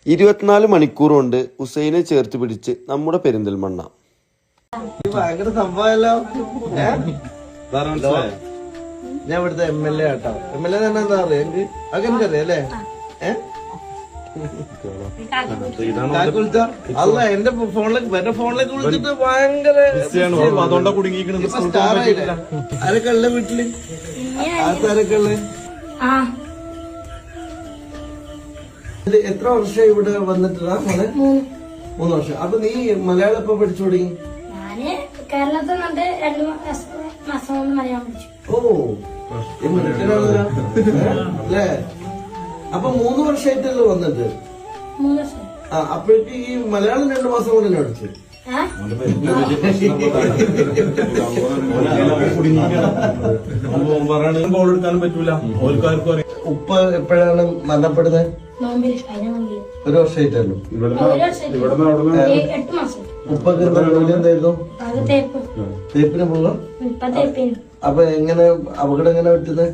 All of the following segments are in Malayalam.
24 മണിക്കൂർ കൊണ്ട് ഹുസൈനെ ചേർത്ത് പിടിച്ച് നമ്മുടെ പെരിന്തൽമണ്ണ. ഭയങ്കര സംഭവമല്ലോ. ഞാൻ ഇവിടുത്തെ MLA ആട്ടോ. MLA തന്നെ എന്താ പറയാ എനിക്ക് അതെനിക്കറിയാം അല്ലേ? അല്ല എന്റെ ഫോണിലേക്ക് വിളിച്ചിട്ട് ഭയങ്കര ആരൊക്കെ ഉള്ള വീട്ടില് ആർക്കാരൊക്കെ ഉള്ള? എത്ര വർഷം ഇവിടെ വന്നിട്ടാ മോനെ? 3 വർഷം. അപ്പൊ നീ മലയാളം എപ്പോ പഠിച്ചു തുടങ്ങി? കേരളത്തിൽ നിന്നിട്ട് 2 മാസം കൊണ്ട് മലയാളം പഠിച്ചു. ഓ അല്ലേ? അപ്പൊ 3 വർഷമായിട്ടല്ലോ വന്നിട്ട്? 3 വർഷം. അപ്പോഴേക്ക് ഈ മലയാളം 2 മാസം കൊണ്ട് തന്നെ പഠിച്ചു. ഉപ്പ എപ്പോഴാണ് മരണപ്പെടുന്നത്? 1 വർഷമായിട്ടല്ലോ. ഉപ്പൊക്കെ ജോലി എന്തായിരുന്നു? തേപ്പിന് പോകാം. അപ്പൊ എങ്ങനെ അപകടം എങ്ങനെ പറ്റുന്നത്?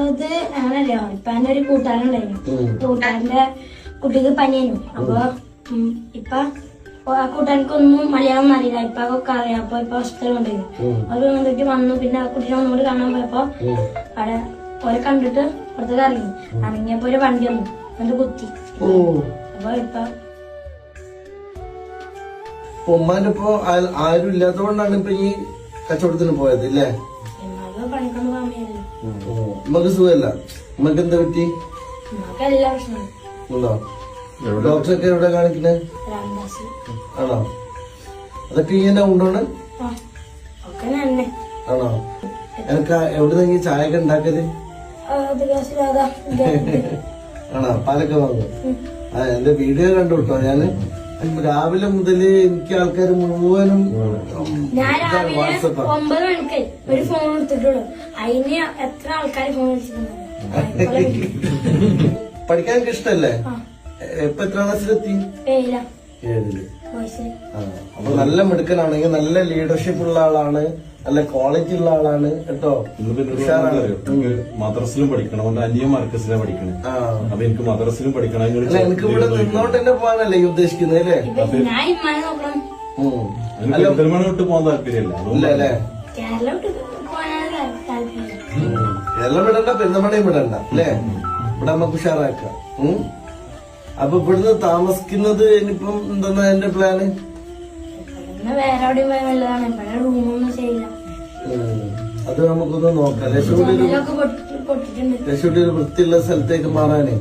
അത് അങ്ങനല്ലോ. ഇപ്പൊ എന്റെ ഒരു കൂട്ടുകാരുണ്ടായിരുന്നു. കൂട്ടുകാരന്റെ കുട്ടിക്ക് പനിയായിരുന്നു. അപ്പൊ ഇപ്പൊ ആ കൂട്ടുകാർക്കൊന്നും മലയാളം അറിയില്ല. ഇപ്പൊ ഒക്കെ അറിയാം. അപ്പൊ ഇപ്പൊ ഹോസ്പിറ്റലിൽ കൊണ്ടുപോയി. അവര് വന്നിട്ട് വന്നു. പിന്നെ ആ കുട്ടീനെ ഒന്നുകൂടി കാണാൻ പോയപ്പോ അവിടെ ഓരെ കണ്ടിട്ട് പുറത്തേക്ക് ഇറങ്ങി. ഇറങ്ങിയപ്പോ ഒരു വണ്ടി വന്നു. എന്നിട്ട് കുത്തി. അപ്പൊ ഇപ്പൊ ഉമ്മാനിപ്പോ ആരും ഇല്ലാത്തതുകൊണ്ടാണ് ഇപ്പൊ ഈ കച്ചവടത്തിന് പോയത് ഇല്ലേ? പണിക്കൊന്നും പോകാൻ വയ്യല്ലോ. ഉമ്മക്ക് സുഖമല്ല. ഉമ്മക്ക് എന്താ പറ്റി? ഉമ്മക്ക് എല്ലാ പ്രശ്നവും ഉണ്ടോ? ഡോക്ടറൊക്കെ എവിടെ കാണിക്കുന്നത്? ആണോ? അതൊക്കെ ഇങ്ങനെ ഉണ്ടോണ്? ആണോ? എനിക്ക് എവിടെ നിന്ന് ചായ ഒക്കെ ഉണ്ടാക്കല്? ആണോ? പാലൊക്കെ വാങ്ങും. എന്റെ വീഡിയോ കണ്ടു കേട്ടോ. ഞാന് രാവിലെ മുതല് എനിക്ക് ആൾക്കാർ മുഴുവനും വാട്സപ്പ് 9 മണിക്ക് ഒരു ഫോൺ എടുത്തിട്ടുള്ളൂ. അതിന് എത്ര ആൾക്കാർ ഫോൺ വിളിച്ചിട്ടുണ്ടോ? പഠിക്കാൻ എനിക്ക് ഇഷ്ടല്ലേ? ഇപ്പൊ എത്ര ക്ലാസ്സിലെത്തി? 7ല്. അപ്പൊ നല്ല മിടുക്കനാണെങ്കിൽ നല്ല ലീഡർഷിപ്പ് ഉള്ള ആളാണ്, നല്ല ക്വാളിറ്റി ഉള്ള ആളാണ് കേട്ടോ. മദ്രസിലും പഠിക്കണം. അവന്റെ അന്യ മാർക്കസിലാണ് പഠിക്കണേ. അപ്പൊ എനിക്ക് മദ്രസിലും പഠിക്കണം. എനിക്ക് ഇവിടെ നിന്നോണ്ട് തന്നെ പോകാനല്ലേ ഈ ഉദ്ദേശിക്കുന്നത് അല്ലേ? പെരുന്തൽമണ്ണ വിട്ട് പോകാൻ താല്പര്യമില്ല. അല്ലേ? കേരളം വിടണ്ട, പെരുന്തൽമണ്ണയും വിടണ്ട അല്ലേ? ഇവിടെ നമുക്ക് ഉഷാറാക്കാം. അപ്പൊ ഇവിടുന്ന് താമസിക്കുന്നത് ഇനിയിപ്പം എന്താ എന്റെ പ്ലാന്? വേറെ എവിടെയും പോയാൽ നല്ലതാണ്. ഇവിടെ റൂമൊന്നും ചെയ്യില്ല. അത് നമുക്കൊന്ന് നോക്കാം. ലക്ഷ്മിയുടെ ഒരു വൃത്തിയുള്ള സ്ഥലത്തേക്ക് മാറാനേ